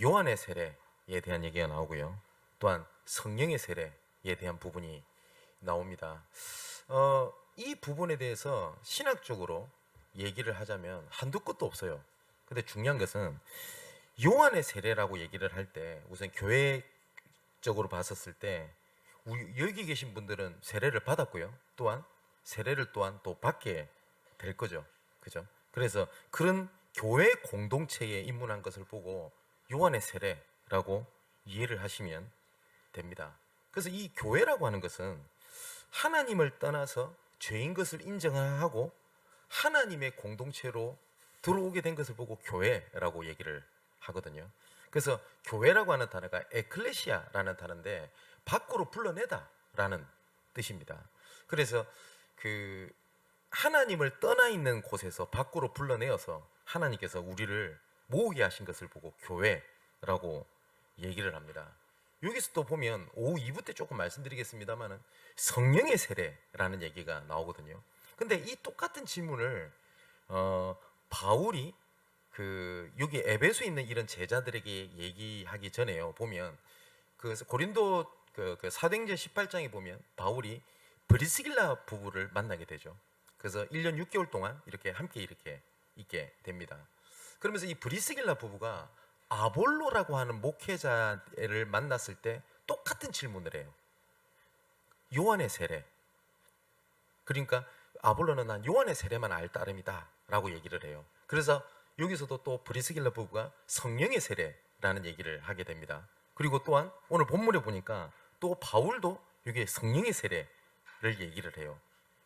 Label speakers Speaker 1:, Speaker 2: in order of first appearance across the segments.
Speaker 1: 요한의 세례에 대한 얘기가 나오고요. 또한 성령의 세례에 대한 부분이 나옵니다. 이 부분에 대해서 신학적으로 얘기를 하자면 한두 끝도 없어요. 근데 중요한 것은 요한의 세례라고 얘기를 할 때 우선 교회적으로 봤었을 때 여기 계신 분들은 세례를 받았고요. 또한 세례를 또한 또 받게 될 거죠. 그죠? 그래서 그런 교회 공동체에 입문한 것을 보고 요한의 세례라고 이해를 하시면 됩니다. 그래서 이 교회라고 하는 것은 하나님을 떠나서 죄인 것을 인정하고 하나님의 공동체로 들어오게 된 것을 보고 교회라고 얘기를 하거든요. 그래서 교회라고 하는 단어가 에클레시아라는 단어인데 밖으로 불러내다라는 뜻입니다. 그래서 그 하나님을 떠나 있는 곳에서 밖으로 불러내어서 하나님께서 우리를 모으게 하신 것을 보고 교회라고 얘기를 합니다. 여기서 또 보면 오후 2부 때 조금 말씀드리겠습니다만은 성령의 세례라는 얘기가 나오거든요. 근데 이 똑같은 질문을 바울이 여기 에베소에 있는 이런 제자들에게 얘기하기 전에요. 보면 그 고린도 사도행전 18장에 보면 바울이 브리스길라 부부를 만나게 되죠. 그래서 1년 6개월 동안 이렇게 함께 이렇게 있게 됩니다. 그러면서 이 브리스길라 부부가 아볼로라고 하는 목회자를 만났을 때 똑같은 질문을 해요. 요한의 세례. 그러니까 아볼로는 난 요한의 세례만 알 따름이다 라고 얘기를 해요. 그래서 여기서도 또 브리스길라 부부가 성령의 세례라는 얘기를 하게 됩니다. 그리고 또한 오늘 본문에 보니까 또 바울도 여기에 성령의 세례를 얘기를 해요.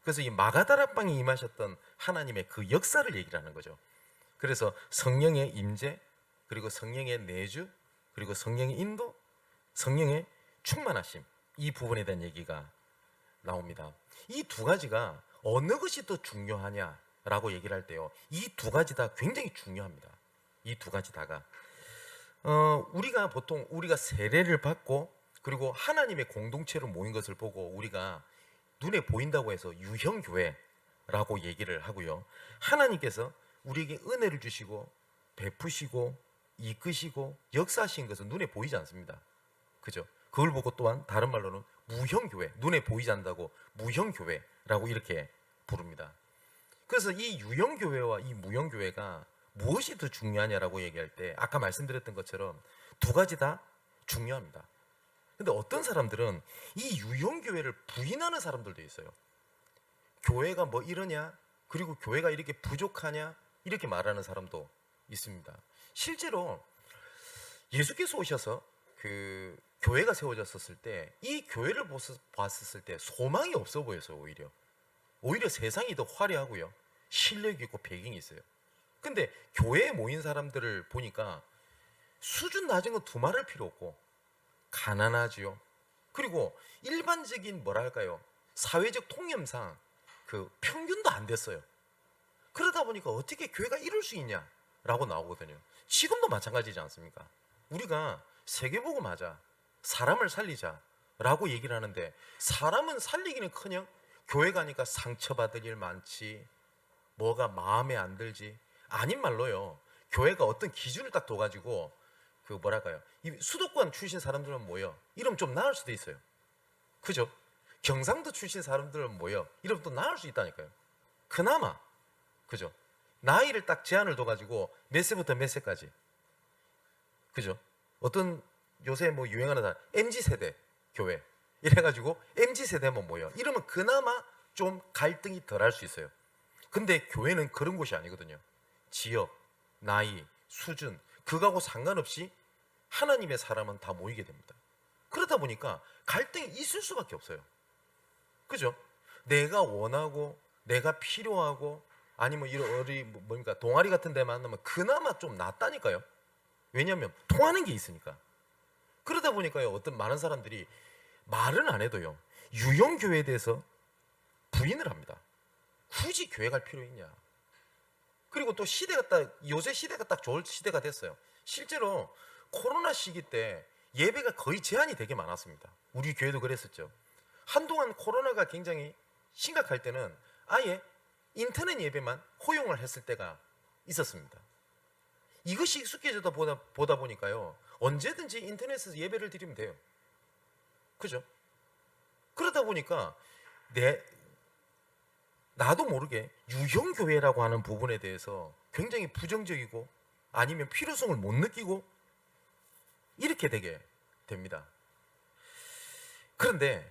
Speaker 1: 그래서 이 마가다락방에 임하셨던 하나님의 그 역사를 얘기를 하는 거죠. 그래서 성령의 임재, 그리고 성령의 내주, 그리고 성령의 인도, 성령의 충만하심, 이 부분에 대한 얘기가 나옵니다. 이 두 가지가 어느 것이 더 중요하냐라고 얘기를 할 때요, 이 두 가지 다 굉장히 중요합니다. 이 두 가지 다가 우리가 보통 우리가 세례를 받고 그리고 하나님의 공동체로 모인 것을 보고 우리가 눈에 보인다고 해서 유형교회라고 얘기를 하고요, 하나님께서 우리에게 은혜를 주시고 베푸시고 이끄시고 역사하신 것은 눈에 보이지 않습니다. 그죠? 그걸 보고 또한 다른 말로는 무형교회, 눈에 보이지 않는다고 무형교회라고 이렇게 부릅니다. 그래서 이 유형교회와 이 무형교회가 무엇이 더 중요하냐라고 얘기할 때 아까 말씀드렸던 것처럼 두 가지 다 중요합니다. 근데 어떤 사람들은 이 유형교회를 부인하는 사람들도 있어요. 교회가 뭐 이러냐, 그리고 교회가 이렇게 부족하냐, 이렇게 말하는 사람도 있습니다. 실제로 예수께서 오셔서 그 교회가 세워졌었을 때 이 교회를 봤었을 때 소망이 없어 보였어요. 오히려 세상이 더 화려하고요, 실력 있고 배경이 있어요. 근데 교회에 모인 사람들을 보니까 수준 낮은 건 두말할 필요 없고 가난하지요. 그리고 일반적인 뭐랄까요, 사회적 통념상 그 평균도 안 됐어요. 그러다 보니까 어떻게 교회가 이럴 수 있냐라고 나오거든요. 지금도 마찬가지지 않습니까? 우리가 세계보고 하자, 사람을 살리자라고 얘기를 하는데 사람은 살리기는커녕 교회 가니까 상처받을 일 많지, 뭐가 마음에 안 들지. 아닌 말로요, 교회가 어떤 기준을 딱 둬가지고 그 뭐랄까요, 이 수도권 출신 사람들은 모여 이러면 좀 나을 수도 있어요. 그죠? 경상도 출신 사람들은 모여 이러면 또 나을 수 있다니까요. 그나마. 그죠? 나이를 딱 제한을 둬가지고 몇 세부터 몇 세까지. 그죠? 어떤 요새 뭐 유행하는 사람 MZ세대 교회 이래가지고 MZ세대만 모여 이러면 그나마 좀 갈등이 덜 할 수 있어요. 근데 교회는 그런 곳이 아니거든요. 지역, 나이, 수준 그거하고 상관없이 하나님의 사람은 다 모이게 됩니다. 그러다 보니까 갈등이 있을 수밖에 없어요. 그죠? 내가 원하고 내가 필요하고 아니면 이런 뭡니까 동아리 같은 데 만나면 그나마 좀 낫다니까요. 왜냐하면 통하는 게 있으니까. 그러다 보니까요, 어떤 많은 사람들이 말은 안 해도요, 유형교회에 대해서 부인을 합니다. 굳이 교회 갈 필요 있냐. 그리고 또 요새 시대가 딱 좋을 시대가 됐어요. 실제로 코로나 시기 때 예배가 거의 제한이 되게 많았습니다. 우리 교회도 그랬었죠. 한동안 코로나가 굉장히 심각할 때는 아예 인터넷 예배만 허용을 했을 때가 있었습니다. 이것이 익숙해지다 보다 보니까요, 언제든지 인터넷에서 예배를 드리면 돼요. 그죠? 그러다 보니까 나도 모르게 유형교회라고 하는 부분에 대해서 굉장히 부정적이고 아니면 필요성을 못 느끼고 이렇게 되게 됩니다. 그런데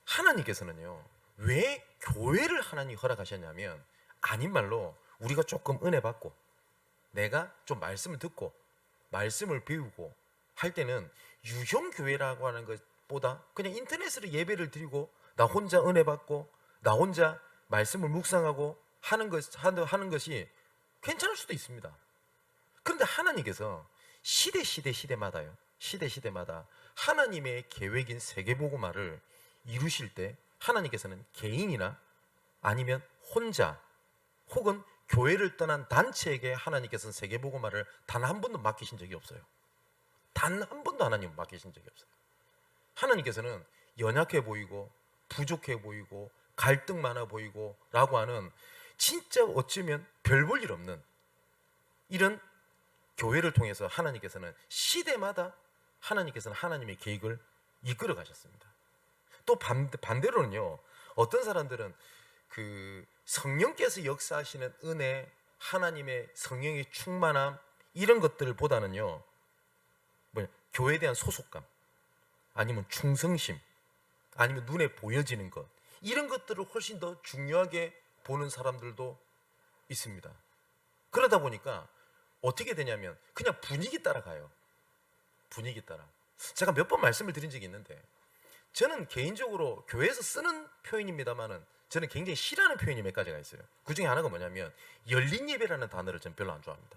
Speaker 1: 하나님께서는요, 왜 교회를 하나님이 허락하셨냐면, 아닌 말로 우리가 조금 은혜 받고 내가 좀 말씀을 듣고 말씀을 배우고 할 때는 유형교회라고 하는 것보다 그냥 인터넷으로 예배를 드리고 나 혼자 은혜 받고 나 혼자 말씀을 묵상하고 하는 것이 괜찮을 수도 있습니다. 그런데 하나님께서 시대마다요, 시대마다 하나님의 계획인 세계복음화를 이루실 때 하나님께서는 개인이나 아니면 혼자 혹은 교회를 떠난 단체에게 하나님께서는 세계복음화를 단 한 번도 맡기신 적이 없어요. 단 한 번도 하나님 맡기신 적이 없어요. 하나님께서는 연약해 보이고 부족해 보이고 갈등 많아 보이고 라고 하는 진짜 어쩌면 별 볼 일 없는 이런 교회를 통해서 하나님께서는 시대마다 하나님께서는 하나님의 계획을 이끌어 가셨습니다. 또 반대로는요, 어떤 사람들은 그 성령께서 역사하시는 은혜, 하나님의 성령의 충만함 이런 것들보다는요, 교회에 대한 소속감, 아니면 충성심, 아니면 눈에 보여지는 것, 이런 것들을 훨씬 더 중요하게 보는 사람들도 있습니다. 그러다 보니까 어떻게 되냐면 그냥 분위기 따라가요. 분위기 따라. 제가 몇 번 말씀을 드린 적이 있는데, 저는 개인적으로 교회에서 쓰는 표현입니다만은 저는 굉장히 싫어하는 표현이 몇 가지가 있어요. 그 중에 하나가 뭐냐면 열린 예배라는 단어를 저는 별로 안 좋아합니다.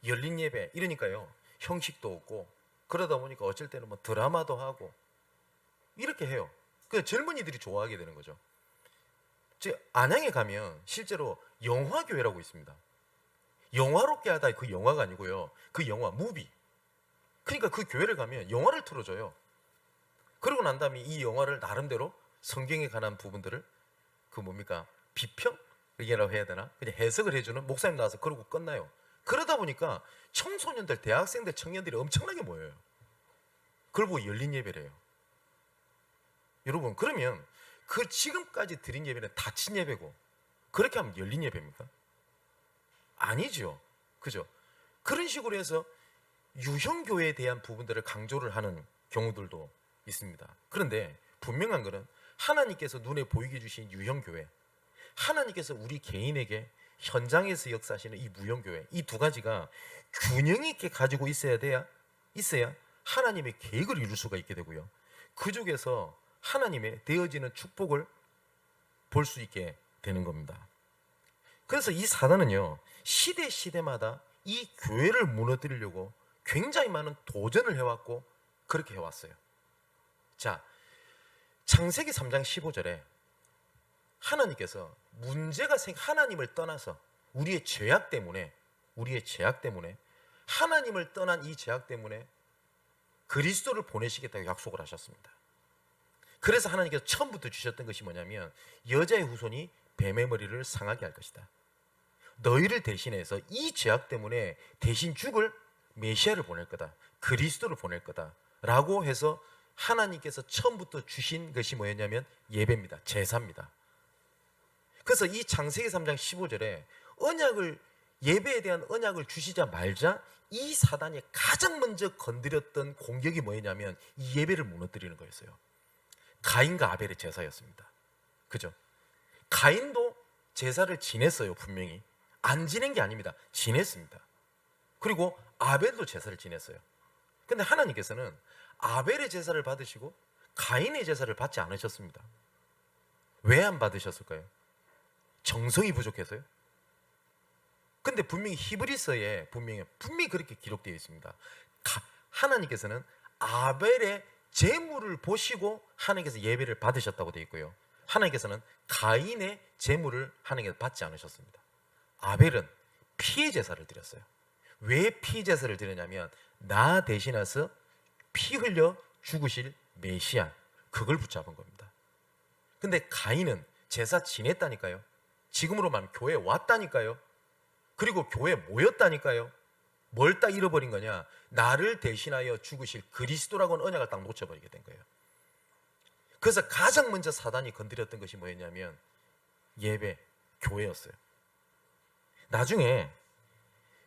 Speaker 1: 열린 예배 이러니까요, 형식도 없고 그러다 보니까 어쩔 때는 뭐 드라마도 하고 이렇게 해요. 그 젊은이들이 좋아하게 되는 거죠. 즉 안양에 가면 실제로 영화교회라고 있습니다. 영화롭게 하다 그 영화가 아니고요, 그 영화 무비. 그러니까 그 교회를 가면 영화를 틀어줘요. 그러고 난 다음에 이 영화를 나름대로 성경에 관한 부분들을 그 뭡니까 비평이라고 해야 되나, 그냥 해석을 해주는 목사님 나와서 그러고 끝나요. 그러다 보니까 청소년들, 대학생들, 청년들이 엄청나게 모여요. 그걸 보고 열린 예배래요. 여러분, 그러면 그 지금까지 드린 예배는 닫힌 예배고 그렇게 하면 열린 예배입니까? 아니죠. 그죠? 그런 식으로 해서 유형교회에 대한 부분들을 강조를 하는 경우들도 있습니다. 그런데 분명한 것은 하나님께서 눈에 보이게 주신 유형교회, 하나님께서 우리 개인에게 현장에서 역사하시는 이 무형교회, 이 두 가지가 균형 있게 가지고 있어야 하나님의 계획을 이룰 수가 있게 되고요, 그 중에서 하나님의 되어지는 축복을 볼 수 있게 되는 겁니다. 그래서 이 사단은요, 시대마다 이 교회를 무너뜨리려고 굉장히 많은 도전을 해왔고 그렇게 해왔어요. 자, 창세기 3장 15절에 하나님께서 하나님을 떠나서 우리의 죄악 때문에 하나님을 떠난 이 죄악 때문에 그리스도를 보내시겠다고 약속을 하셨습니다. 그래서 하나님께서 처음부터 주셨던 것이 뭐냐면 여자의 후손이 뱀의 머리를 상하게 할 것이다. 너희를 대신해서 이 죄악 때문에 대신 죽을 메시아를 보낼 거다. 그리스도를 보낼 거다. 라고 해서 하나님께서 처음부터 주신 것이 뭐였냐면 예배입니다. 제사입니다. 그래서 이 창세기 3장 15절에 예배에 대한 언약을 주시자 말자 이 사단이 가장 먼저 건드렸던 공격이 뭐였냐면 이 예배를 무너뜨리는 거였어요. 가인과 아벨의 제사였습니다. 그죠? 가인도 제사를 지냈어요. 분명히 안 지낸 게 아닙니다. 지냈습니다. 그리고 아벨도 제사를 지냈어요. 근데 하나님께서는 아벨의 제사를 받으시고 가인의 제사를 받지 않으셨습니다. 왜 안 받으셨을까요? 정성이 부족해서요? 근데 분명히 히브리서에 분명히 그렇게 기록되어 있습니다. 하나님께서는 아벨의 제물을 보시고 하나님께서 예배를 받으셨다고 되어 있고요, 하나님께서는 가인의 제물을 하나님께서 받지 않으셨습니다. 아벨은 피의 제사를 드렸어요. 왜 피의 제사를 드렸냐면 나 대신해서 피 흘려 죽으실 메시아, 그걸 붙잡은 겁니다. 근데 가인은 제사 지냈다니까요. 지금으로 말하면 교회에 왔다니까요. 그리고 교회에 모였다니까요. 뭘 딱 잃어버린 거냐? 나를 대신하여 죽으실 그리스도라고 하는 언약을 딱 놓쳐버리게 된 거예요. 그래서 가장 먼저 사단이 건드렸던 것이 뭐였냐면 예배, 교회였어요. 나중에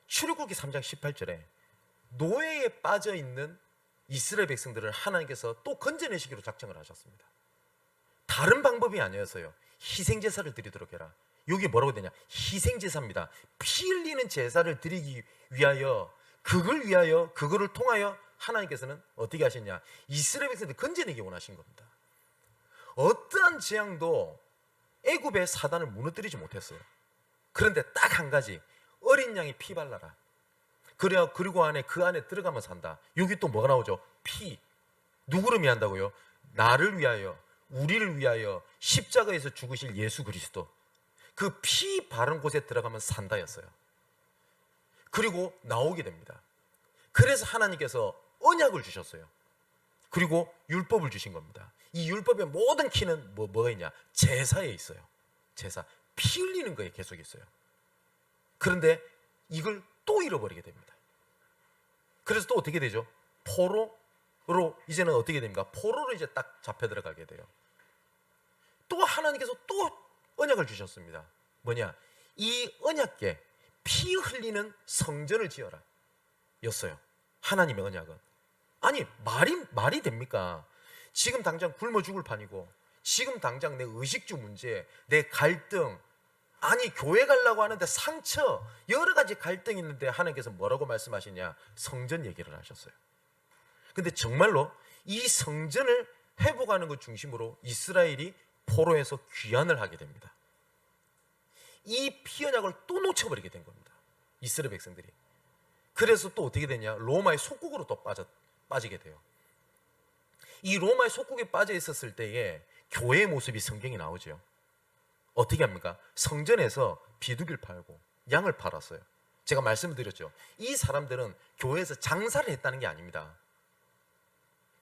Speaker 1: 출애굽기 3장 18절에 노예에 빠져 있는 이스라엘 백성들을 하나님께서 또 건져내시기로 작정을 하셨습니다. 다른 방법이 아니었어요. 희생제사를 드리도록 해라. 여기 뭐라고 되냐? 희생제사입니다. 피 흘리는 제사를 드리기 위하여, 그거를 통하여 하나님께서는 어떻게 하셨냐? 이스라엘 백성들 건져내기 원하신 겁니다. 어떠한 재앙도 애굽의 사단을 무너뜨리지 못했어요. 그런데 딱 한 가지, 어린 양이 피 발라라. 그래야 그리고 그 안에 들어가면 산다. 여기 또 뭐가 나오죠? 피. 누구를 위한다고요? 나를 위하여, 우리를 위하여 십자가에서 죽으실 예수 그리스도. 그 피 바른 곳에 들어가면 산다였어요. 그리고 나오게 됩니다. 그래서 하나님께서 언약을 주셨어요. 그리고 율법을 주신 겁니다. 이 율법의 모든 키는 뭐가 있냐? 제사에 있어요. 제사. 피 흘리는 거에 계속 있어요. 그런데 이걸 또 잃어버리게 됩니다. 그래서 또 어떻게 되죠? 포로로 이제는 어떻게 됩니까? 포로로 이제 딱 잡혀 들어가게 돼요. 또 하나님께서 또 언약을 주셨습니다. 뭐냐? 이 언약궤, 피 흘리는 성전을 지어라 였어요. 하나님의 언약은. 아니 말이 됩니까? 지금 당장 굶어 죽을 판이고, 지금 당장 내 의식주 문제, 내 갈등, 아니 교회 가려고 하는데 상처, 여러 가지 갈등이 있는데 하나님께서 뭐라고 말씀하시냐? 성전 얘기를 하셨어요. 근데 정말로 이 성전을 회복하는 것 중심으로 이스라엘이 포로에서 귀환을 하게 됩니다. 이 피언약을 또 놓쳐버리게 된 겁니다. 이스라엘 백성들이. 그래서 또 어떻게 되냐? 로마의 속국으로 또 빠지게 돼요. 이 로마의 속국에 빠져 있었을 때에 교회의 모습이 성경에 나오죠. 어떻게 합니까? 성전에서 비둘기를 팔고 양을 팔았어요. 제가 말씀드렸죠. 이 사람들은 교회에서 장사를 했다는 게 아닙니다.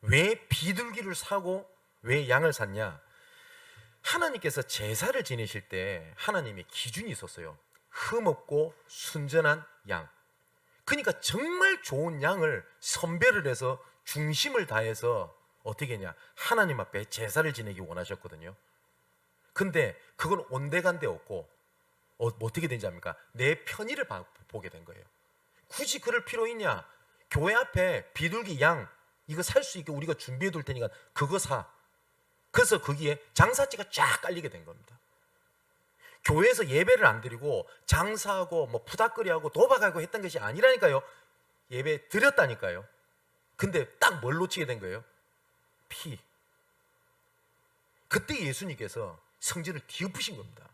Speaker 1: 왜 비둘기를 사고 왜 양을 샀냐? 하나님께서 제사를 지내실 때 하나님의 기준이 있었어요. 흠없고 순전한 양. 그러니까 정말 좋은 양을 선별을 해서 중심을 다해서 어떻게 했냐? 하나님 앞에 제사를 지내기 원하셨거든요. 근데 그건 온데간데 없고 어떻게 된지 압니까? 내 편의를 보게 된 거예요. 굳이 그럴 필요 있냐? 교회 앞에 비둘기 양 이거 살 수 있게 우리가 준비해 둘 테니까 그거 사. 그래서 거기에 장사지가 쫙 깔리게 된 겁니다. 교회에서 예배를 안 드리고 장사하고 뭐 푸닥거리하고 도박하고 했던 것이 아니라니까요. 예배 드렸다니까요. 근데 딱 뭘 놓치게 된 거예요? 피. 그때 예수님께서 성전을 뒤엎으신 겁니다.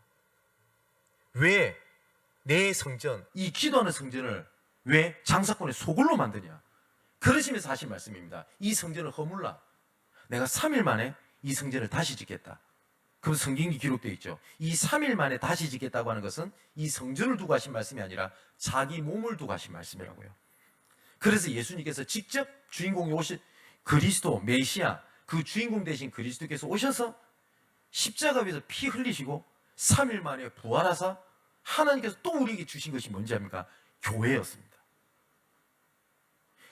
Speaker 1: 왜 내 성전, 이 기도하는 성전을 왜 장사꾼의 소굴로 만드냐? 그러시면서 하신 말씀입니다. 이 성전을 허물라. 내가 3일 만에 이 성전을 다시 짓겠다. 그럼 성경이 기록되어 있죠. 이 3일 만에 다시 짓겠다고 하는 것은 이 성전을 두고 하신 말씀이 아니라 자기 몸을 두고 하신 말씀이라고요. 그래서 예수님께서 직접 주인공이 오신 그리스도, 메시아, 그 주인공 되신 그리스도께서 오셔서 십자가 위에서 피 흘리시고 3일 만에 부활하사 하나님께서 또 우리에게 주신 것이 뭔지 압니까? 교회였습니다.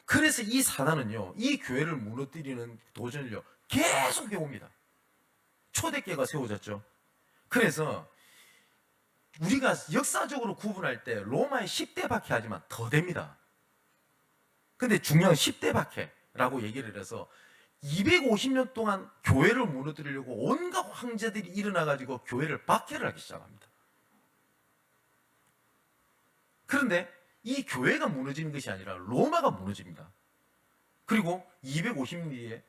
Speaker 1: 그래서 이 사단은요, 이 교회를 무너뜨리는 도전을요 계속 해옵니다. 초대교회가 세워졌죠. 그래서 우리가 역사적으로 구분할 때 로마의 10대 박해하지만 더 됩니다. 근데 중요한 10대 박해라고 얘기를 해서 250년 동안 교회를 무너뜨리려고 온갖 황제들이 일어나가지고 교회를 박해를 하기 시작합니다. 그런데 이 교회가 무너지는 것이 아니라 로마가 무너집니다. 그리고 250년 뒤에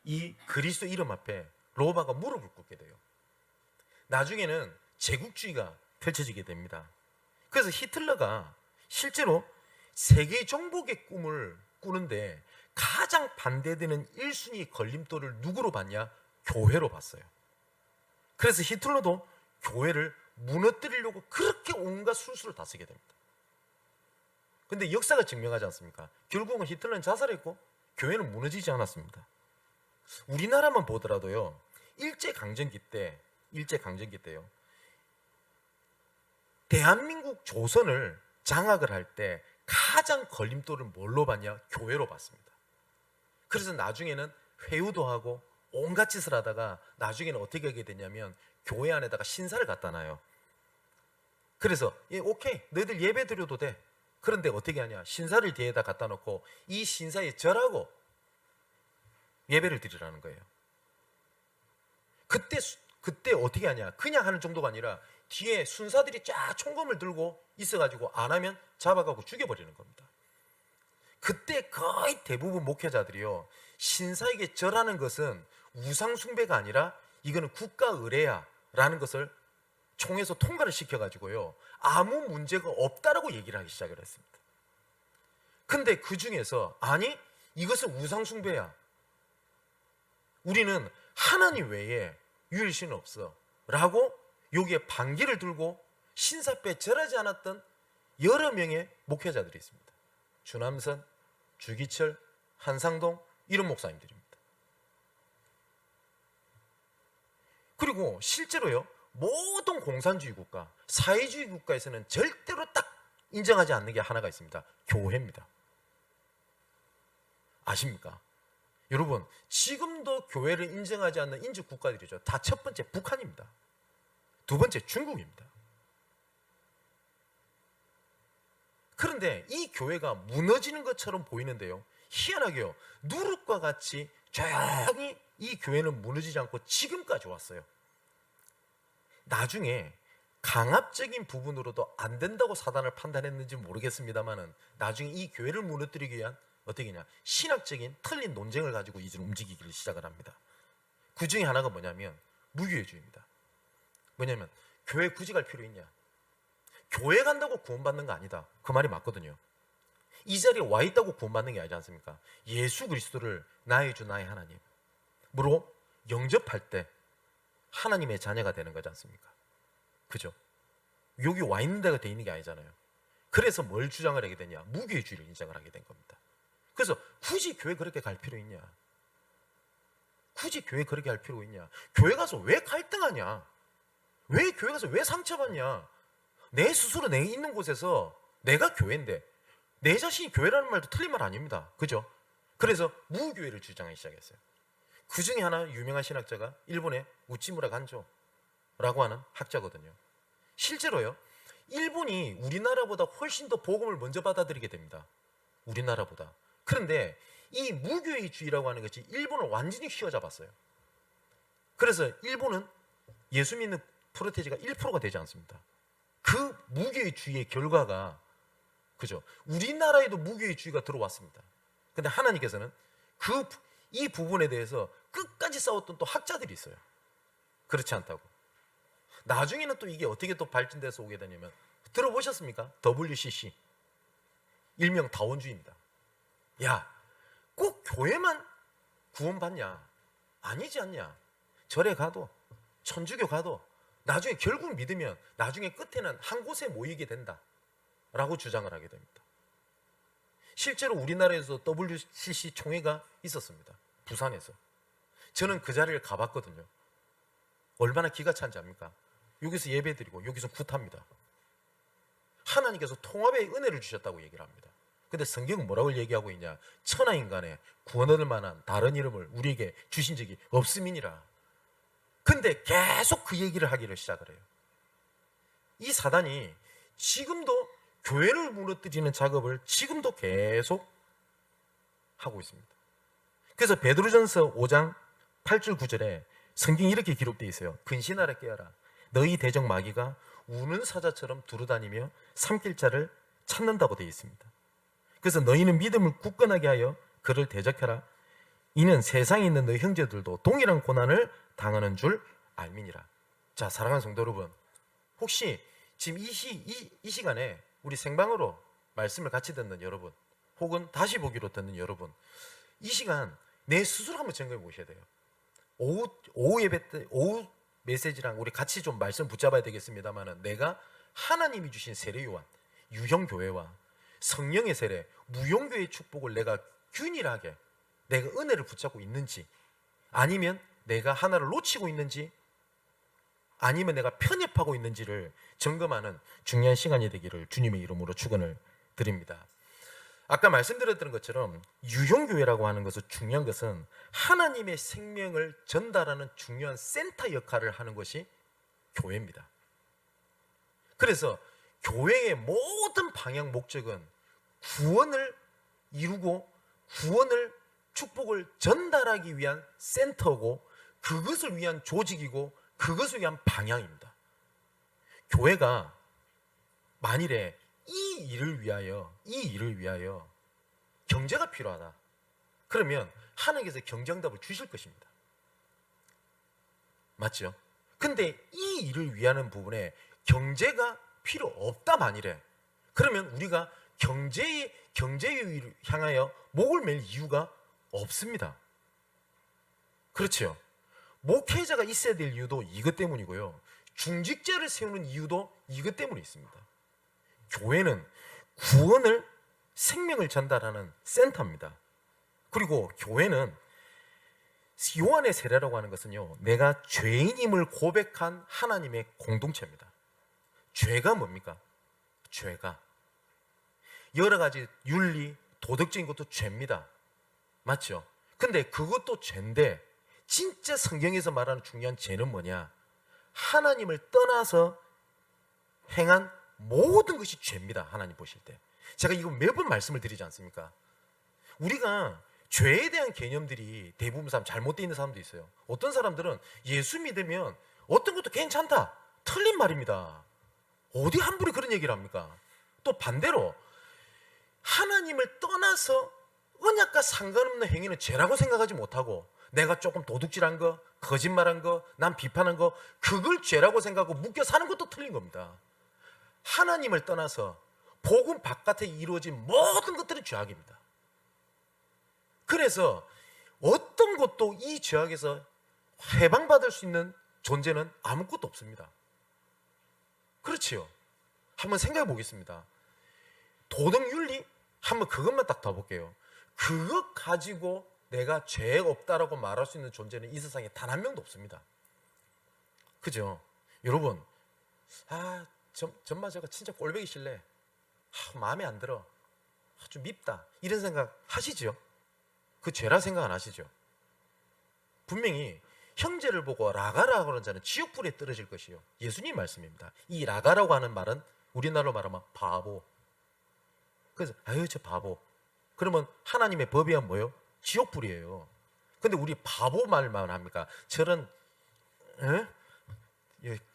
Speaker 1: 이 그리스도 이름 앞에 로마가 무릎을 꿇게 돼요. 나중에는 제국주의가 펼쳐지게 됩니다. 그래서 히틀러가 실제로 세계 정복의 꿈을 꾸는데 가장 반대되는 1순위 걸림돌을 누구로 봤냐? 교회로 봤어요. 그래서 히틀러도 교회를 무너뜨리려고 그렇게 온갖 술수를 다 쓰게 됩니다. 근데 역사가 증명하지 않습니까? 결국은 히틀러는 자살했고 교회는 무너지지 않았습니다. 우리나라만 보더라도요, 일제강점기 때요, 대한민국 조선을 장악을 할 때 가장 걸림돌을 뭘로 봤냐? 교회로 봤습니다. 그래서 나중에는 회유도 하고 온갖 짓을 하다가 나중에는 어떻게 하게 되냐면 교회 안에다가 신사를 갖다 놔요. 그래서 오케이, 너희들 예배 드려도 돼. 그런데 어떻게 하냐? 신사를 뒤에다 갖다 놓고 이 신사에 절하고 예배를 드리라는 거예요. 그때 어떻게 하냐? 그냥 하는 정도가 아니라 뒤에 순사들이 쫙 총검을 들고 있어가지고 안 하면 잡아가고 죽여버리는 겁니다. 그때 거의 대부분 목회자들이요, 신사에게 절하는 것은 우상 숭배가 아니라 이거는 국가 의례야라는 것을 총에서 통과를 시켜가지고요, 아무 문제가 없다라고 얘기를 하기 시작을 했습니다. 근데 그 중에서 아니, 이것은 우상 숭배야, 우리는 하나님 외에 유일신은 없어 라고 여기에 반기를 들고 신사뼈에 절하지 않았던 여러 명의 목회자들이 있습니다. 주남선, 주기철, 한상동 이런 목사님들입니다. 그리고 실제로요, 모든 공산주의 국가, 사회주의 국가에서는 절대로 딱 인정하지 않는 게 하나가 있습니다. 교회입니다. 아십니까? 여러분, 지금도 교회를 인정하지 않는 인주 국가들이죠. 다 첫 번째 북한입니다. 두 번째 중국입니다. 그런데 이 교회가 무너지는 것처럼 보이는데요, 희한하게요, 누룩과 같이 조용히 이 교회는 무너지지 않고 지금까지 왔어요. 나중에 강압적인 부분으로도 안 된다고 사단을 판단했는지 모르겠습니다만은 나중에 이 교회를 무너뜨리기 위한 어떻게 하냐, 신학적인 틀린 논쟁을 가지고 이제 움직이기를 시작을 합니다. 그 중에 하나가 뭐냐면 무교회주의입니다. 뭐냐면 교회 굳이 갈 필요 있냐? 교회 간다고 구원받는 거 아니다. 그 말이 맞거든요. 이 자리에 와 있다고 구원받는 게 아니지 않습니까? 예수 그리스도를 나의 주 나의 하나님으로 영접할 때 하나님의 자녀가 되는 거지 않습니까? 그죠? 여기 와 있는 데가 돼 있는 게 아니잖아요. 그래서 뭘 주장을 하게 되냐? 무교회주의를 인정을 하게 된 겁니다. 그래서 굳이 교회 그렇게 갈 필요 있냐? 굳이 교회 그렇게 할 필요 있냐? 교회 가서 왜 갈등하냐? 왜 교회 가서 왜 상처받냐? 내 스스로 내 있는 곳에서 내가 교회인데 내 자신이 교회라는 말도 틀린 말 아닙니다. 그죠? 그래서 무교회를 주장하기 시작했어요. 그 중에 하나 유명한 신학자가 일본의 우치무라 간조라고 하는 학자거든요. 실제로요, 일본이 우리나라보다 훨씬 더 복음을 먼저 받아들이게 됩니다. 우리나라보다. 그런데 이 무교회주의라고 하는 것이 일본을 완전히 휘어잡았어요. 그래서 일본은 예수 믿는 프로테지가 1%가 되지 않습니다. 그 무교회주의의 결과가, 그죠, 우리나라에도 무교회주의가 들어왔습니다. 근데 하나님께서는 이 부분에 대해서 끝까지 싸웠던 또 학자들이 있어요. 그렇지 않다고. 나중에는 또 이게 어떻게 또 발전돼서 오게 되냐면, 들어보셨습니까? WCC, 일명 다원주의입니다. 야, 꼭 교회만 구원받냐? 아니지 않냐? 절에 가도 천주교 가도 나중에 결국 믿으면 나중에 끝에는 한 곳에 모이게 된다 라고 주장을 하게 됩니다. 실제로 우리나라에서 WCC 총회가 있었습니다. 부산에서. 저는 그 자리를 가봤거든요. 얼마나 기가 찬지 압니까? 여기서 예배드리고 여기서 굿합니다. 하나님께서 통합의 은혜를 주셨다고 얘기를 합니다. 근데 성경은 뭐라고 얘기하고 있냐? 천하인간에 구원 얻을 만한 다른 이름을 우리에게 주신 적이 없음이니라. 근데 계속 그 얘기를 하기를 시작을 해요. 이 사단이 지금도 교회를 무너뜨리는 작업을 지금도 계속 하고 있습니다. 그래서 베드로전서 5장 8절 9절에 성경이 이렇게 기록되어 있어요. 근신하라 깨어라. 너희 대적 마귀가 우는 사자처럼 두루다니며 삼킬 자를 찾는다고 되어 있습니다. 그래서 너희는 믿음을 굳건하게 하여 그를 대적하라. 이는 세상에 있는 너희 형제들도 동일한 고난을 당하는 줄 알미니라. 자, 사랑하는 성도 여러분, 혹시 지금 이 시간에 우리 생방으로 말씀을 같이 듣는 여러분, 혹은 다시 보기로 듣는 여러분, 이 시간 내 스스로 한번 점검해 보셔야 돼요. 오후 예배 때, 오후 메시지랑 우리 같이 좀 말씀 붙잡아야 되겠습니다만은, 내가 하나님이 주신 세례요한, 유형교회와 성령의 세례, 무용교회의 축복을 내가 균일하게 내가 은혜를 붙잡고 있는지, 아니면 내가 하나를 놓치고 있는지, 아니면 내가 편협하고 있는지를 점검하는 중요한 시간이 되기를 주님의 이름으로 축원을 드립니다. 아까 말씀드렸던 것처럼 유형교회라고 하는 것은 중요한 것은 하나님의 생명을 전달하는 중요한 센터 역할을 하는 것이 교회입니다. 그래서 교회의 모든 방향 목적은 구원을 이루고 구원을 축복을 전달하기 위한 센터고 그것을 위한 조직이고 그것을 위한 방향입니다. 교회가 만일에 이 일을 위하여 경제가 필요하다. 그러면 하나님께서 경쟁답을 주실 것입니다. 맞죠? 근데 이 일을 위하는 부분에 경제가 필요 없다 만일에 그러면 우리가 경제에 향하여 목을 맬 이유가 없습니다. 그렇죠? 목회자가 있어야 될 이유도 이것 때문이고요. 중직자를 세우는 이유도 이것 때문에 있습니다. 교회는 구원을 생명을 전달하는 센터입니다. 그리고 교회는 요한의 세례라고 하는 것은요, 내가 죄인임을 고백한 하나님의 공동체입니다. 죄가 뭡니까? 죄가 여러 가지 윤리, 도덕적인 것도 죄입니다. 맞죠? 근데 그것도 죄인데 진짜 성경에서 말하는 중요한 죄는 뭐냐? 하나님을 떠나서 행한 모든 것이 죄입니다. 하나님 보실 때. 제가 이거 매번 말씀을 드리지 않습니까? 우리가 죄에 대한 개념들이 대부분 사람 잘못되어 있는 사람도 있어요. 어떤 사람들은 예수 믿으면 어떤 것도 괜찮다. 틀린 말입니다. 어디 함부로 그런 얘기를 합니까? 또 반대로 하나님을 떠나서 언약과 상관없는 행위는 죄라고 생각하지 못하고 내가 조금 도둑질한 거, 거짓말한 거, 난 비판한 거 그걸 죄라고 생각하고 묶여 사는 것도 틀린 겁니다. 하나님을 떠나서 복음 바깥에 이루어진 모든 것들은 죄악입니다. 그래서 어떤 것도 이 죄악에서 해방받을 수 있는 존재는 아무것도 없습니다. 그렇지요? 한번 생각해 보겠습니다. 도덕윤리? 한번 그것만 딱 더 볼게요. 그것 가지고 내가 죄가 없다라고 말할 수 있는 존재는 이 세상에 단 한 명도 없습니다. 그죠? 여러분, 전마저가 진짜 꼴보기 싫네. 마음에 안 들어. 좀 밉다. 이런 생각 하시죠? 그 죄라 생각 안 하시죠? 분명히 형제를 보고 라가라고 하는 자는 지옥불에 떨어질 것이요. 예수님 말씀입니다. 이 라가라고 하는 말은 우리나라로 말하면 바보. 그래서 아유 저 바보. 그러면 하나님의 법이야 뭐요? 지옥불이에요. 근데 우리 바보 말만 합니까? 저런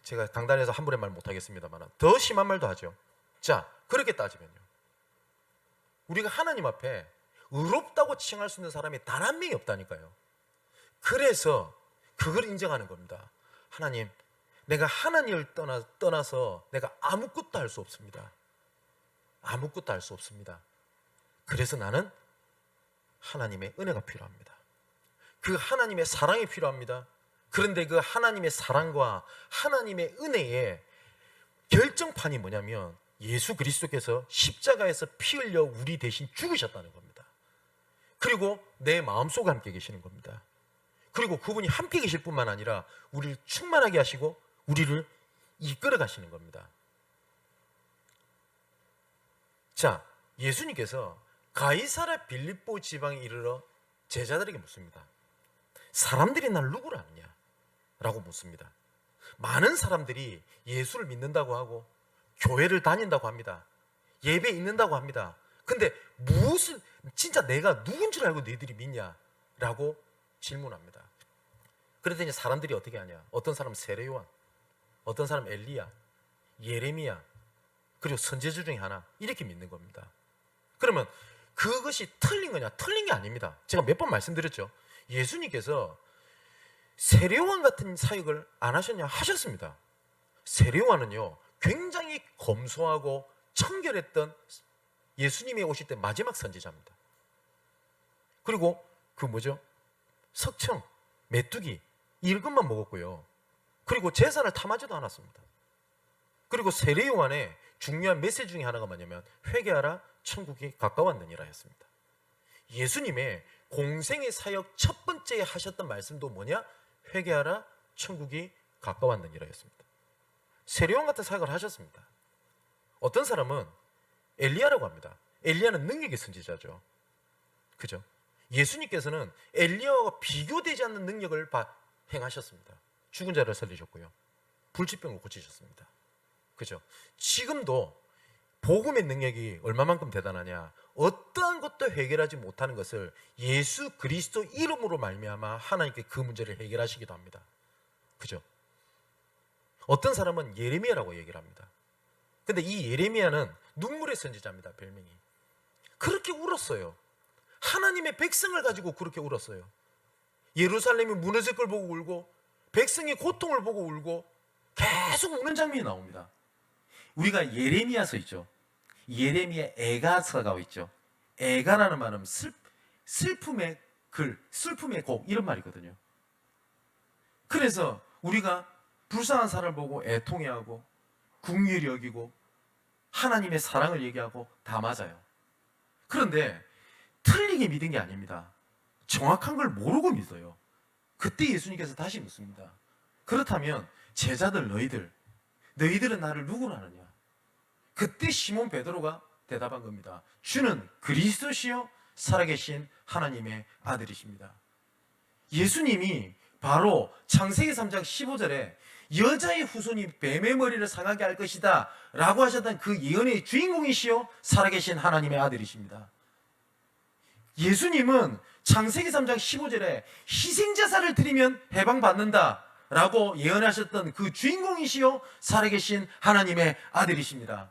Speaker 1: 제가 강단에서 한 번에 말 못하겠습니다만 더 심한 말도 하죠. 자, 그렇게 따지면요, 우리가 하나님 앞에 의롭다고 칭할 수 있는 사람이 단 한 명이 없다니까요. 그래서 그걸 인정하는 겁니다. 하나님, 내가 하나님을 떠나서 내가 아무것도 할 수 없습니다. 아무것도 할 수 없습니다. 그래서 나는 하나님의 은혜가 필요합니다. 그 하나님의 사랑이 필요합니다. 그런데 그 하나님의 사랑과 하나님의 은혜의 결정판이 뭐냐면 예수 그리스도께서 십자가에서 피 흘려 우리 대신 죽으셨다는 겁니다. 그리고 내 마음속에 함께 계시는 겁니다. 그리고 그분이 함께 계실 뿐만 아니라 우리를 충만하게 하시고 우리를 이끌어 가시는 겁니다. 자, 예수님께서 가이사랴 빌립보 지방에 이르러 제자들에게 묻습니다. 사람들이 날 누구로 아느냐? 라고 묻습니다. 많은 사람들이 예수를 믿는다고 하고 교회를 다닌다고 합니다. 예배 있는다고 합니다. 근데 무슨 진짜 내가 누군 줄 알고 너희들이 믿냐? 라고 질문합니다. 그랬더니 사람들이 어떻게 하냐? 어떤 사람은 세례요한, 어떤 사람은 엘리야, 예레미야, 그리고 선지자 중에 하나 이렇게 믿는 겁니다. 그러면 그것이 틀린 거냐? 틀린 게 아닙니다. 제가 몇 번 말씀드렸죠. 예수님께서 세례요한 같은 사역을 안 하셨냐? 하셨습니다. 세례요한은요 굉장히 검소하고 청결했던 예수님이 오실 때 마지막 선지자입니다. 그리고 그 뭐죠? 석청, 메뚜기 이것만 먹었고요. 그리고 제사를 탐하지도 않았습니다. 그리고 세례요한의 중요한 메시지 중에 하나가 뭐냐면 회개하라, 천국이 가까웠느니라 했습니다. 예수님의 공생의 사역 첫 번째 하셨던 말씀도 뭐냐? 회개하라, 천국이 가까웠느니라 했습니다. 세례요한 같은 사역을 하셨습니다. 어떤 사람은 엘리야라고 합니다. 엘리야는 능력의 선지자죠. 그죠? 예수님께서는 엘리야와 비교되지 않는 능력을 행하셨습니다. 죽은 자를 살리셨고요. 불치병을 고치셨습니다. 그죠? 지금도 복음의 능력이 얼마만큼 대단하냐? 어떠한 것도 해결하지 못하는 것을 예수 그리스도 이름으로 말미암아 하나님께 그 문제를 해결하시기도 합니다. 그죠? 어떤 사람은 예레미야라고 얘기를 합니다. 근데 이 예레미야는 눈물의 선지자입니다. 별명이. 그렇게 울었어요. 하나님의 백성을 가지고 그렇게 울었어요. 예루살렘이 무너질 걸 보고 울고 백성의 고통을 보고 울고 계속 우는 장면이 나옵니다. 우리가 예레미야서 있죠. 예레미야 애가서가 있죠. 애가라는 말은 슬픔의 글, 슬픔의 곡 이런 말이거든요. 그래서 우리가 불쌍한 사람을 보고 애통해하고 긍휼히 여기고 하나님의 사랑을 얘기하고 다 맞아요. 그런데 틀리게 믿은 게 아닙니다. 정확한 걸 모르고 믿어요. 그때 예수님께서 다시 묻습니다. 그렇다면 제자들 너희들은 나를 누구로 아느냐? 그때 시몬 베드로가 대답한 겁니다. 주는 그리스도시요 살아계신 하나님의 아들이십니다. 예수님이 바로 창세기 3장 15절에 여자의 후손이 뱀의 머리를 상하게 할 것이다 라고 하셨던 그 예언의 주인공이시요 살아계신 하나님의 아들이십니다. 예수님은 창세기 3장 15절에 희생제사를 드리면 해방받는다 라고 예언하셨던 그 주인공이시요 살아계신 하나님의 아들이십니다.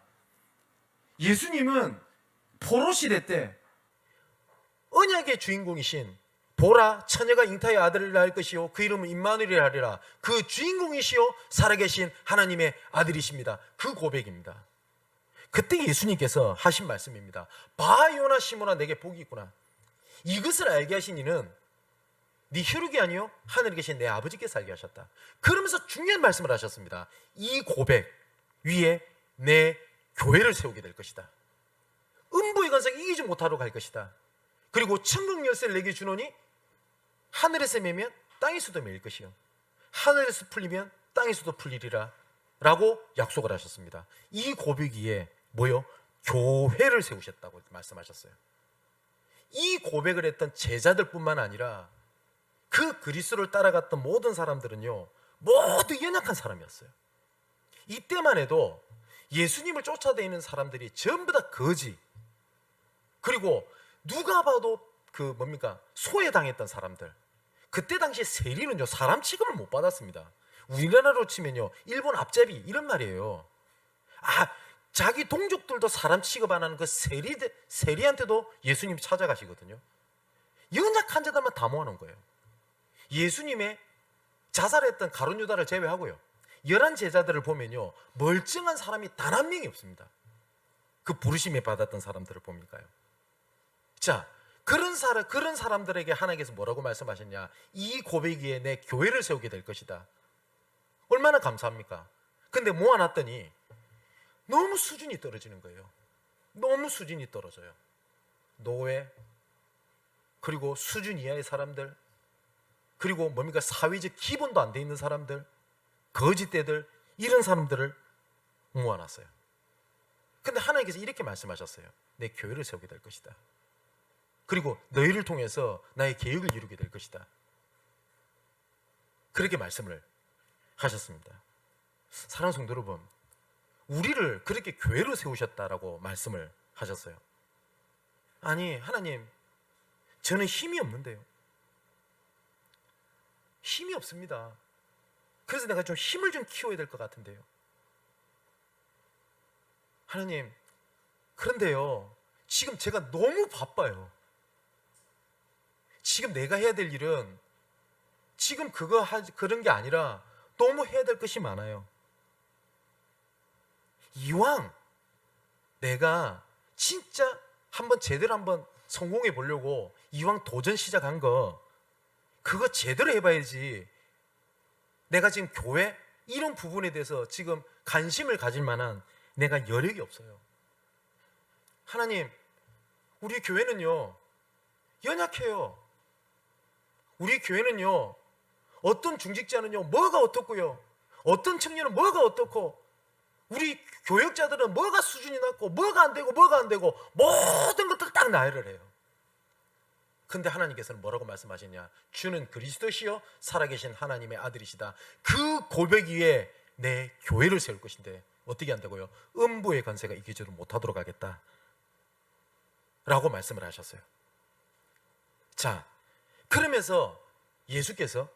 Speaker 1: 예수님은 포로시대 때 언약의 주인공이신 보라 처녀가 잉타의 아들을 낳을 것이요 그 이름은 임마누엘이라 하리라 그 주인공이시요 살아계신 하나님의 아들이십니다. 그 고백입니다. 그때 예수님께서 하신 말씀입니다. 봐 요나 시몬아 내게 복이 있구나. 이것을 알게 하신 이는 네 혈육이 아니요 하늘에 계신 내 아버지께서 알게 하셨다. 그러면서 중요한 말씀을 하셨습니다. 이 고백 위에 내 교회를 세우게 될 것이다. 음부의 관상 이기지 못하러 갈 것이다. 그리고 천국 열쇠를 내게 주노니 하늘에서 매면 땅에서도 매일 것이요 하늘에서 풀리면 땅에서도 풀리리라 라고 약속을 하셨습니다. 이 고백 위에 뭐요? 교회를 세우셨다고 말씀하셨어요. 이 고백을 했던 제자들뿐만 아니라 그 그리스도를 따라갔던 모든 사람들은요 모두 연약한 사람이었어요. 이때만 해도 예수님을 쫓아다니는 사람들이 전부 다 거지, 그리고 누가 봐도 소외당했던 사람들. 그때 당시 세리는요 사람 취급을 못 받았습니다. 우리나라로 치면요 일본 앞잡이 이런 말이에요. 자기 동족들도 사람 취급 안 하는 그 세리한테도 예수님 찾아가시거든요. 연약한 자들만 다 모아놓은 거예요. 예수님의 자살했던 가룟 유다를 제외하고요 11 제자들을 보면요 멀쩡한 사람이 단 한 명이 없습니다. 그 부르심에 받았던 사람들을 보니까요. 자, 그런 사람들에게 하나님께서 뭐라고 말씀하셨냐? 이 고백 위에 내 교회를 세우게 될 것이다. 얼마나 감사합니까? 근데 모아놨더니 너무 수준이 떨어지는 거예요. 너무 수준이 떨어져요. 노예, 그리고 수준 이하의 사람들, 그리고 사회적 기본도 안 돼 있는 사람들, 거짓대들, 이런 사람들을 모아놨어요. 근데 하나님께서 이렇게 말씀하셨어요. 내 교회를 세우게 될 것이다. 그리고 너희를 통해서 나의 계획을 이루게 될 것이다. 그렇게 말씀을 하셨습니다. 사랑하는 성도 여러분, 우리를 그렇게 교회로 세우셨다라고 말씀을 하셨어요. 아니 하나님, 저는 힘이 없는데요. 힘이 없습니다. 그래서 내가 좀 힘을 좀 키워야 될 것 같은데요. 하나님, 그런데요 지금 제가 너무 바빠요. 지금 내가 해야 될 일은 지금 그런 게 아니라 너무 해야 될 것이 많아요. 이왕 내가 진짜 제대로 한번 성공해 보려고 이왕 도전 시작한 거 그거 제대로 해봐야지. 내가 지금 교회 이런 부분에 대해서 지금 관심을 가질 만한 내가 여력이 없어요. 하나님, 우리 교회는요 연약해요. 우리 교회는요 어떤 중직자는요 뭐가 어떻고요, 어떤 청년은 뭐가 어떻고, 우리 교역자들은 뭐가 수준이 낮고 뭐가 안 되고 뭐가 안 되고 모든 것들 딱 나열을 해요. 근데 하나님께서는 뭐라고 말씀하시냐? 주는 그리스도시요 살아계신 하나님의 아들이시다. 그 고백 위에 내 교회를 세울 것인데 어떻게 한다고요? 음부의 권세가 이기지를 못하도록 하겠다 라고 말씀을 하셨어요. 자, 그러면서 예수께서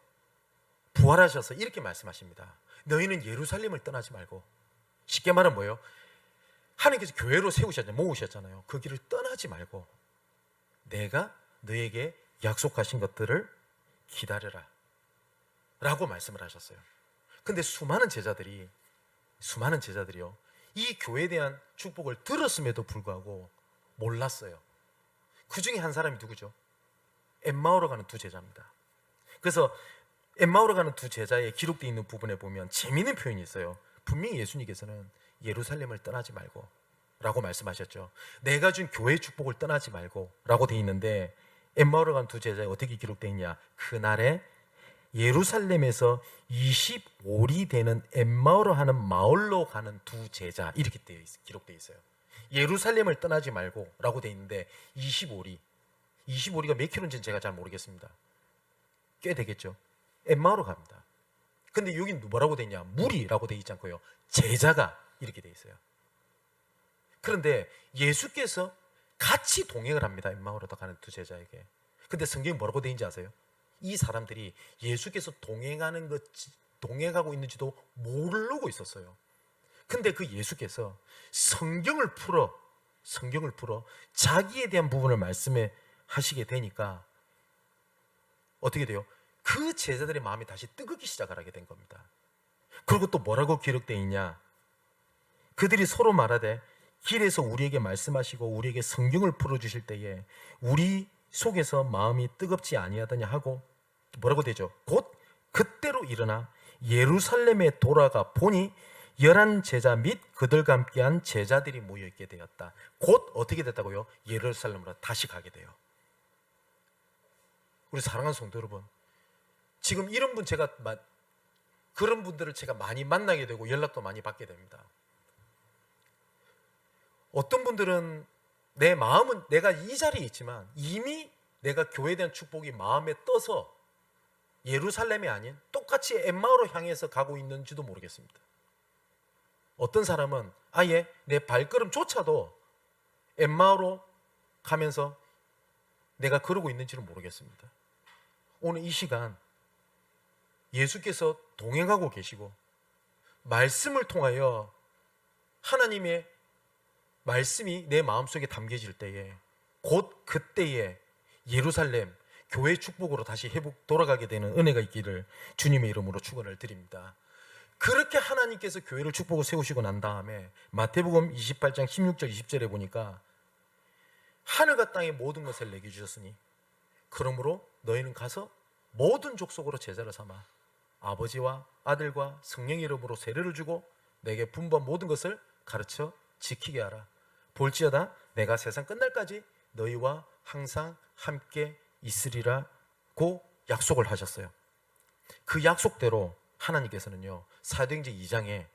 Speaker 1: 부활하셔서 이렇게 말씀하십니다. 너희는 예루살렘을 떠나지 말고, 쉽게 말하면 뭐예요? 하나님께서 교회로 세우셨잖아요. 모으셨잖아요. 그 길을 떠나지 말고 내가 너에게 약속하신 것들을 기다려라 라고 말씀을 하셨어요. 근데 수많은 제자들이요, 이 교회에 대한 축복을 들었음에도 불구하고 몰랐어요. 그 중에 한 사람이 누구죠? 엠마오로 가는 두 제자입니다. 그래서 엠마오로 가는 두 제자에 기록되어 있는 부분에 보면 재미있는 표현이 있어요. 분명히 예수님께서는 예루살렘을 떠나지 말고 라고 말씀하셨죠. 내가 준 교회의 축복을 떠나지 말고 라고 되어 있는데, 엠마오로 간 두 제자에 어떻게 기록되어 있냐? 그날에 예루살렘에서 25리 되는 엠마오로 하는 마을로 가는 두 제자, 이렇게 기록되어 있어요. 예루살렘을 떠나지 말고 라고 되어 있는데 25리가 몇 킬로인지는 제가 잘 모르겠습니다. 꽤 되겠죠. 엠마오로 갑니다. 근데 여기 뭐라고 되어 있냐? 무리라고 되어 있지 않고요, 제자가 이렇게 되어 있어요. 그런데 예수께서 같이 동행을 합니다. 엠마오로 가는 두 제자에게. 근데 성경이 뭐라고 되어 있는지 아세요? 이 사람들이 예수께서 동행하고 있는지도 모르고 있었어요. 근데 그 예수께서 성경을 풀어 자기에 대한 부분을 말씀해 하시게 되니까 어떻게 돼요? 그 제자들의 마음이 다시 뜨겁기 시작을 하게 된 겁니다. 그리고 또 뭐라고 기록되어 있냐? 그들이 서로 말하되 길에서 우리에게 말씀하시고 우리에게 성경을 풀어주실 때에 우리 속에서 마음이 뜨겁지 아니하더냐 하고, 뭐라고 되죠? 곧 그때로 일어나 예루살렘에 돌아가 보니 11 제자 및 그들과 함께한 제자들이 모여있게 되었다. 곧 어떻게 됐다고요? 예루살렘으로 다시 가게 돼요. 우리 사랑하는 성도 여러분, 지금 이런 분 그런 분들을 제가 많이 만나게 되고 연락도 많이 받게 됩니다. 어떤 분들은 내 마음은 내가 이 자리에 있지만 이미 내가 교회에 대한 축복이 마음에 떠서 예루살렘이 아닌 똑같이 엠마오로 향해서 가고 있는지도 모르겠습니다. 어떤 사람은 아예 내 발걸음조차도 엠마오로 가면서 내가 그러고 있는지는 모르겠습니다. 오늘 이 시간 예수께서 동행하고 계시고 말씀을 통하여 하나님의 말씀이 내 마음속에 담겨질 때에 곧 그때에 예루살렘 교회의 축복으로 다시 돌아가게 되는 은혜가 있기를 주님의 이름으로 축원을 드립니다. 그렇게 하나님께서 교회를 축복을 세우시고 난 다음에 마태복음 28장 16절 20절에 보니까 하늘과 땅의 모든 것을 내게 주셨으니 그러므로 너희는 가서 모든 족속으로 제자를 삼아 아버지와 아들과 성령의 이름으로 세례를 주고 내게 분부한 모든 것을 가르쳐 지키게 하라. 볼지어다 내가 세상 끝날까지 너희와 항상 함께 있으리라고 약속을 하셨어요. 그 약속대로 하나님께서는요, 사도행전 2장에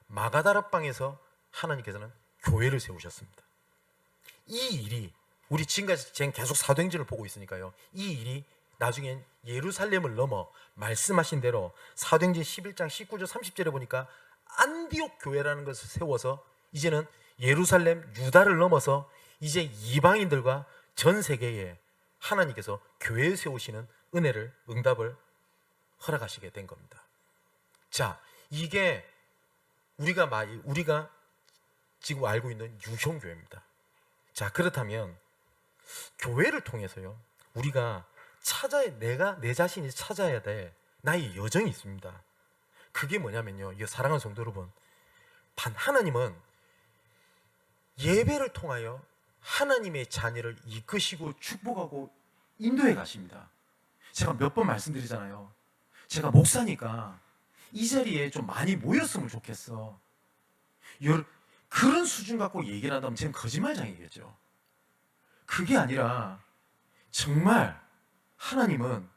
Speaker 1: 마가다락방에서 하나님께서는 교회를 세우셨습니다. 이 일이 우리 지금까지 계속 사도행전을 보고 있으니까요, 이 일이 나중엔 예루살렘을 넘어 말씀하신 대로 사도행전 11장 19절 30절에 보니까 안디옥 교회라는 것을 세워서 이제는 예루살렘 유다를 넘어서 이제 이방인들과 전 세계에 하나님께서 교회에 세우시는 은혜를 응답을 허락하시게 된 겁니다. 자, 이게 우리가 지금 알고 있는 유형교회입니다. 자, 그렇다면 교회를 통해서요, 우리가 내가 내 자신이 찾아야 될 나의 여정이 있습니다. 그게 뭐냐면요, 사랑하는 성도 여러분, 하나님은 예배를 통하여 하나님의 자녀를 이끄시고 축복하고 인도해 가십니다. 제가 몇 번 말씀드리잖아요. 제가 목사니까 이 자리에 좀 많이 모였으면 좋겠어. 그런 수준 갖고 얘기를 한다면 지금 거짓말장이겠죠. 그게 아니라 정말 하나님은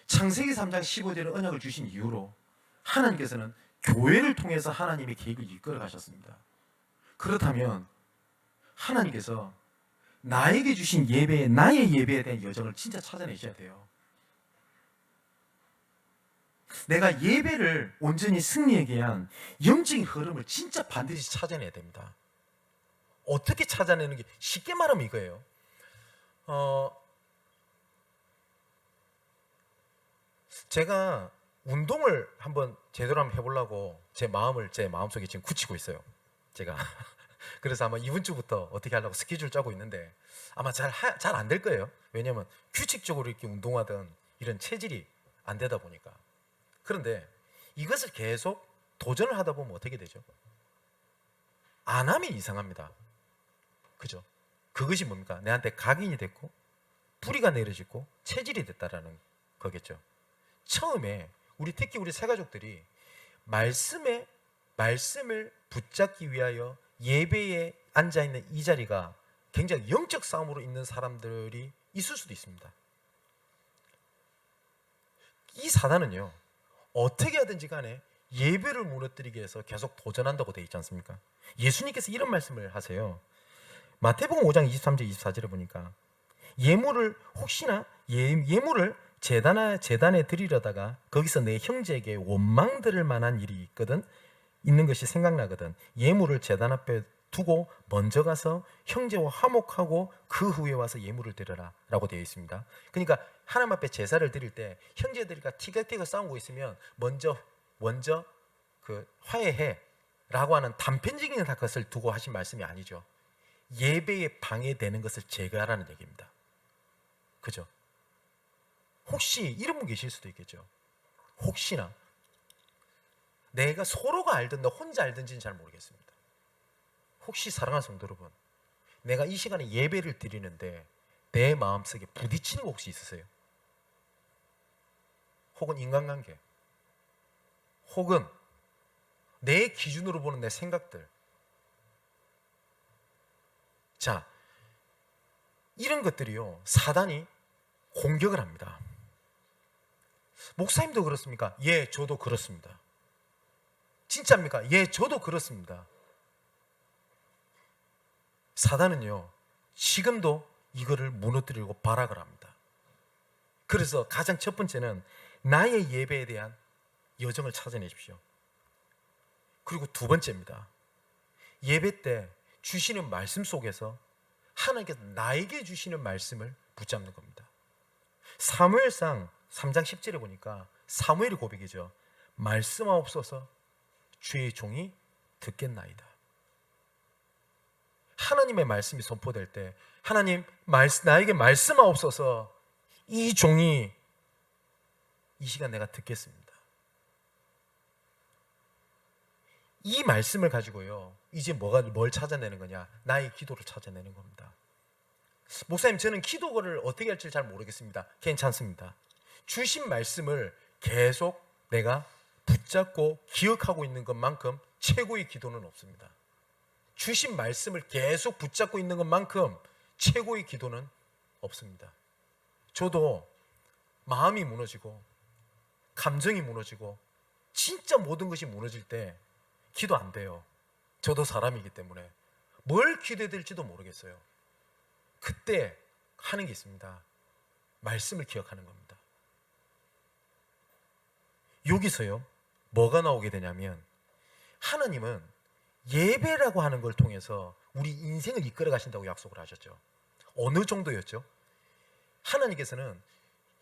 Speaker 1: 창세기 3장 15절에 언약을 주신 이후로 하나님께서는
Speaker 2: 교회를 통해서 하나님의 계획을 이끌어 가셨습니다. 그렇다면 하나님께서 나에게 주신 예배, 나의 예배에 대한 여정을 진짜 찾아내셔야 돼요. 내가 예배를 온전히 승리하게 위한 영적인 흐름을 진짜 반드시
Speaker 1: 찾아내야 됩니다. 어떻게 찾아내는 게 쉽게 말하면 이거예요. 제가 운동을 한번 제대로 한번 해보려고 제 마음속에 지금 굳히고 있어요. 제가 그래서 아마 이번 주부터 어떻게 하려고 스케줄 짜고 있는데 아마 잘 안 될 거예요. 왜냐하면 규칙적으로 이렇게 운동하던 이런 체질이 안 되다 보니까. 그런데 이것을 계속 도전을 하다 보면 어떻게 되죠? 안 하면 이상합니다. 그죠? 그것이 뭡니까? 내한테 각인이 됐고 뿌리가 내려지고 체질이 됐다라는 거겠죠. 처음에 특히 우리 새가족들이 말씀을 붙잡기 위하여 예배에 앉아 있는 이 자리가 굉장히 영적 싸움으로 있는 사람들이 있을 수도 있습니다. 이 사단은요, 어떻게 하든지 간에 예배를 무너뜨리기 위해서 계속 도전한다고 되어 있지 않습니까? 예수님께서 이런 말씀을 하세요. 마태복음 5장 23절 24절에 보니까 예물을 혹시나 예물을 제단에 드리려다가 거기서 내 형제에게 원망 들을 만한 일이 있는 것이 생각나거든 예물을 제단 앞에 두고 먼저 가서 형제와 화목하고 그 후에 와서 예물을 드려라 라고 되어 있습니다. 그러니까 하나님 앞에 제사를 드릴 때 형제들과 티격태격 싸우고 있으면 먼저 그 화해해 라고 하는 단편적인 것을 두고 하신 말씀이 아니죠. 예배에 방해되는 것을 제거하라는 얘기입니다. 그죠? 혹시 이런 분 계실 수도 있겠죠. 혹시나 내가 서로가 알든 나 혼자 알든지는 잘 모르겠습니다. 혹시 사랑하는 성도 여러분, 내가 이 시간에 예배를 드리는데 내 마음속에 부딪히는 거 혹시 있으세요? 혹은 인간관계, 혹은 내 기준으로 보는 내 생각들. 자, 이런 것들이요, 사단이 공격을 합니다. 목사님도 그렇습니까? 예, 저도 그렇습니다. 진짜입니까? 예, 저도 그렇습니다. 사단은요, 지금도 이거를 무너뜨리려고 발악을 합니다. 그래서 가장 첫 번째는 나의 예배에 대한 여정을 찾아내십시오. 그리고 두 번째입니다. 예배 때 주시는 말씀 속에서 하나님께서 나에게 주시는 말씀을 붙잡는 겁니다. 사무엘상 3장 10절에 보니까 사무엘의 고백이죠. 말씀하옵소서 주의 종이 듣겠나이다. 하나님의 말씀이 선포될 때 하나님 나에게 말씀하옵소서 이 종이 이 시간 내가 듣겠습니다. 이 말씀을 가지고요 이제 뭘 찾아내는 거냐? 나의 기도를 찾아내는 겁니다. 목사님 저는 기도를 어떻게 할지 잘 모르겠습니다. 괜찮습니다. 주신 말씀을 계속 내가 붙잡고 기억하고 있는 것만큼 최고의 기도는 없습니다. 주신 말씀을 계속 붙잡고 있는 것만큼 최고의 기도는 없습니다. 저도 마음이 무너지고 감정이 무너지고 진짜 모든 것이 무너질 때 기도 안 돼요. 저도 사람이기 때문에 뭘 기도해야 될지도 모르겠어요. 그때 하는 게 있습니다. 말씀을 기억하는 겁니다. 여기서요 뭐가 나오게 되냐면 하나님은 예배라고 하는 걸 통해서 우리 인생을 이끌어 가신다고 약속을 하셨죠. 어느 정도였죠? 하나님께서는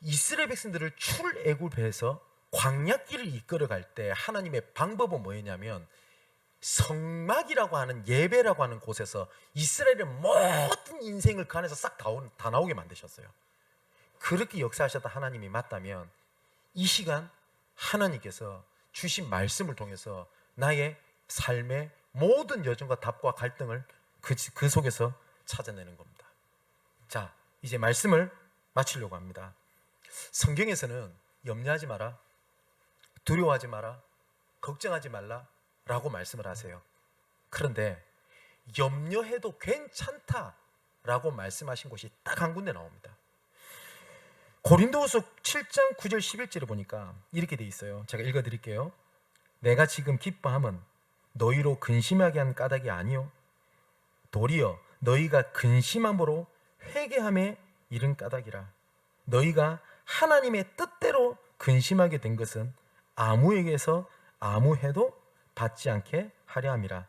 Speaker 1: 이스라엘 백성들을 출애굽해서 광야길을 이끌어 갈 때 하나님의 방법은 뭐였냐면 성막이라고 하는 예배라고 하는 곳에서 이스라엘의 모든 인생을 그 안에서 싹 다 나오게 만드셨어요. 그렇게 역사하셨던 하나님이 맞다면 이 시간 하나님께서 주신 말씀을 통해서 나의 삶의 모든 여정과 답과 갈등을 그 속에서 찾아내는 겁니다. 자, 이제 말씀을 마치려고 합니다. 성경에서는 염려하지 마라, 두려워하지 마라, 걱정하지 말라 라고 말씀을 하세요. 그런데 염려해도 괜찮다라고 말씀하신 곳이 딱 한 군데 나옵니다. 고린도후서 7장 9절 11절에 보니까 이렇게 돼 있어요. 제가 읽어드릴게요. 내가 지금 기뻐함은 너희로 근심하게 한 까닭이 아니요 도리어 너희가 근심함으로 회개함에 이른 까닭이라. 너희가 하나님의 뜻대로 근심하게 된 것은 아무에게서 아무 해도 받지 않게 하려 함이라.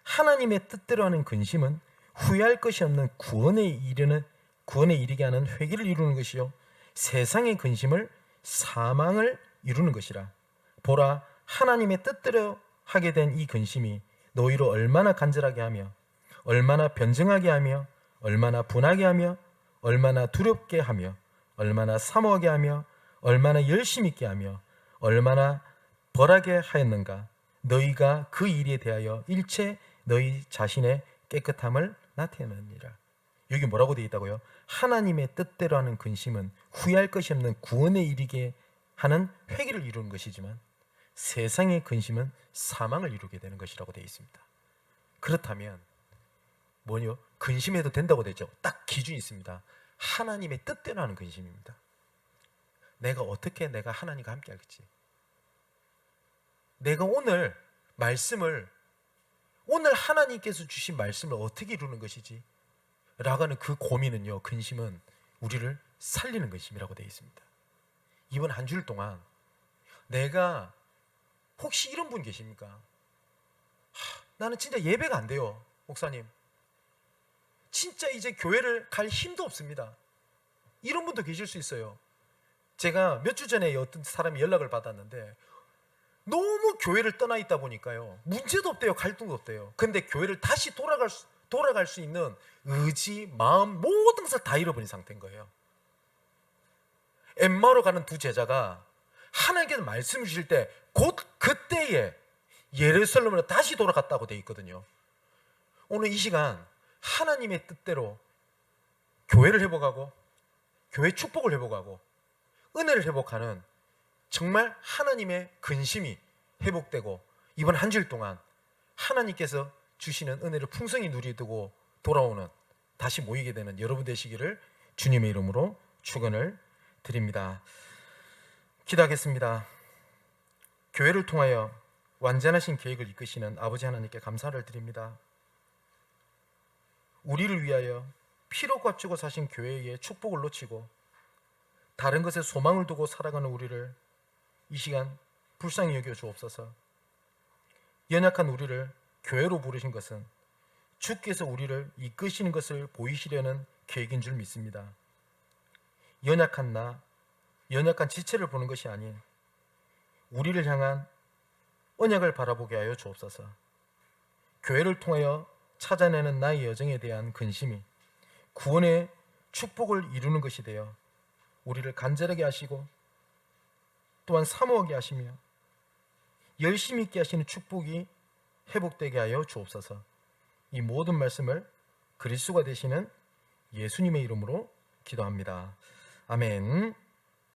Speaker 1: 하나님의 뜻대로 하는 근심은 후회할 것이 없는 구원에 이르게 하는 회개를 이루는 것이요 세상의 근심을 사망을 이루는 것이라. 보라, 하나님의 뜻대로 하게 된 이 근심이 너희로 얼마나 간절하게 하며 얼마나 변증하게 하며 얼마나 분하게 하며 얼마나 두렵게 하며 얼마나 사모하게 하며 얼마나 열심 있게 하며 얼마나 벌하게 하였는가. 너희가 그 일에 대하여 일체 너희 자신의 깨끗함을 나타내느니라. 여기 뭐라고 되어 있다고요? 하나님의 뜻대로 하는 근심은 후회할 것이 없는 구원에 이르게 하는 회개를 이루는 것이지만 세상의 근심은 사망을 이루게 되는 것이라고 되어 있습니다. 그렇다면 뭐요? 근심해도 된다고 되죠. 딱 기준이 있습니다. 하나님의 뜻대로 하는 근심입니다. 내가 어떻게 내가 하나님과 함께 할지, 내가 오늘 말씀을, 오늘 하나님께서 주신 말씀을 어떻게 이루는 것이지 라고 하는 그 고민은요, 근심은 우리를 살리는 근심이라고 되어 있습니다. 이번 한 주일 동안 내가, 혹시 이런 분 계십니까? 나는 진짜 예배가 안 돼요, 목사님. 진짜 이제 교회를 갈 힘도 없습니다. 이런 분도 계실 수 있어요. 제가 몇 주 전에 어떤 사람이 연락을 받았는데 너무 교회를 떠나 있다 보니까요, 문제도 없대요, 갈등도 없대요. 근데 교회를 다시 돌아갈 수 있는 의지, 마음, 모든 것을 다 잃어버린 상태인 거예요. 엠마오로 가는 두 제자가 하나님께서 말씀을 주실 때 곧 그때에 예루살렘으로 다시 돌아갔다고 되어 있거든요. 오늘 이 시간 하나님의 뜻대로 교회를 회복하고 교회 축복을 회복하고 은혜를 회복하는 정말 하나님의 근심이 회복되고 이번 한 주일 동안 하나님께서 주시는 은혜를 풍성히 누리고 돌아오는, 다시 모이게 되는 여러분 되시기를 주님의 이름으로 축원을 드립니다. 기도하겠습니다. 교회를 통하여 완전하신 계획을 이끄시는 아버지 하나님께 감사를 드립니다. 우리를 위하여 피로 값주고 사신 교회의 축복을 놓치고 다른 것에 소망을 두고 살아가는 우리를 이 시간 불쌍히 여겨 주옵소서. 연약한 우리를 교회로 부르신 것은 주께서 우리를 이끄시는 것을 보이시려는 계획인 줄 믿습니다. 연약한 나, 연약한 지체를 보는 것이 아닌 우리를 향한 언약을 바라보게 하여 주옵소서. 교회를 통하여 찾아내는 나의 여정에 대한 근심이 구원의 축복을 이루는 것이 되어 우리를 간절하게 하시고 또한 사모하게 하시며 열심히 있게 하시는 축복이 회복되게 하여 주옵소서. 이 모든 말씀을 그리스도가 되시는 예수님의 이름으로 기도합니다. 아멘.